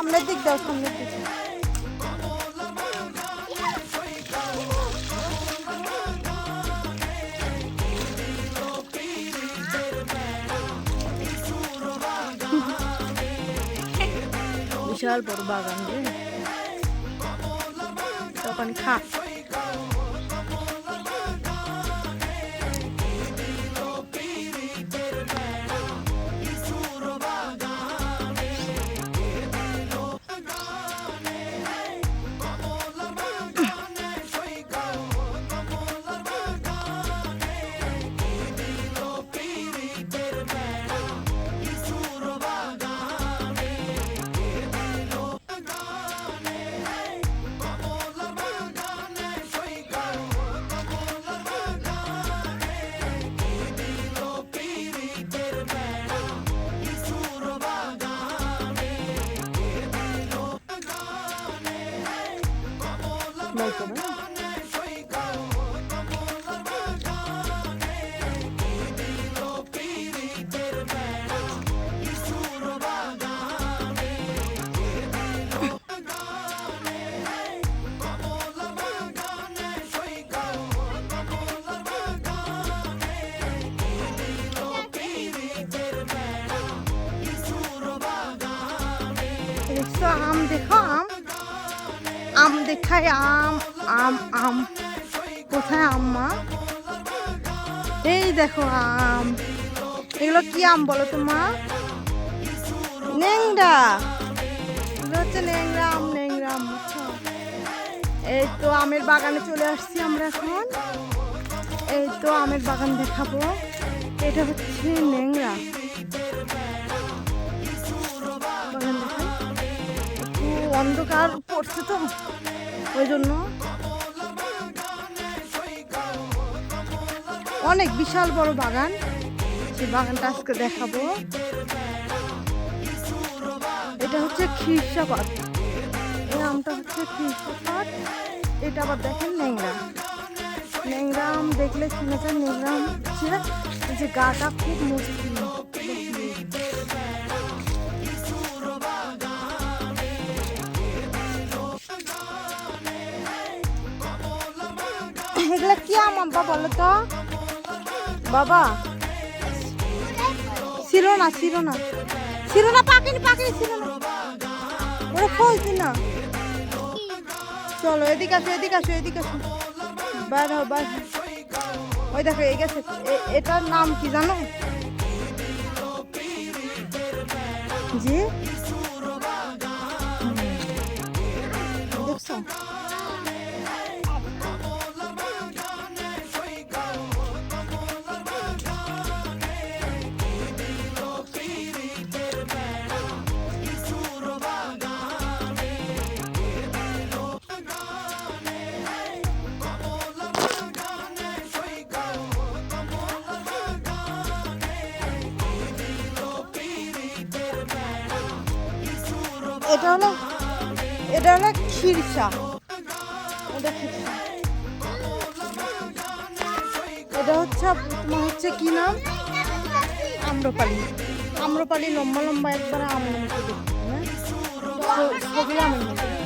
সামনের দিক দাও, সামনের দিক। বিশাল বড় বাগান রে, তখন খা। আম দেখো, আম দেখায়, আম আম আম। কোথায় আম মা? এই দেখো আম। এগুলো কি আম বলো তো মা? ন্যাংরা। এগুলো হচ্ছে ন্যাংরা আম, ন্যাংরা আম। এই তো আমের বাগানে চলে আসছি আমরা এখন। এই তো আমের বাগান দেখাবো। এটা হচ্ছে ন্যাংরা বাগান। দেখা অন্ধকার পড়ছে তো ওই জন্য। অনেক বিশাল বড় বাগান, সেই বাগানটা আজকে দেখাবো। এটা হচ্ছে খিরসাপাত, এই আমটা হচ্ছে খিরসাপাত। এটা আবার দেখেন ন্যাংরা, ন্যাংরা আম দেখলে শুনে যান। ন্যাংরা আম হচ্ছে এই যে গাটা খুব মসৃণ। এগুলা কি আম আব্বা বলো তো? বাবা ছিল না, ছিল না, ছিল না, পাকেনি, পাকেনি, ছিল না, ওরা ফলছি না। চলো এদিকে আসো, এদিকে আসো, এদিকে আসো, বার হও, বার। ওই দেখো এই গেছে। এটার নাম কি জানো? জি দেখছো? এটা হলো খিরসা। এটা হচ্ছে তোমার হচ্ছে কি নাম? আম্রপালি। আম্রপালি লম্বা লম্বা একবারে আমের মতো দেখতে, ছবি আমের মতো।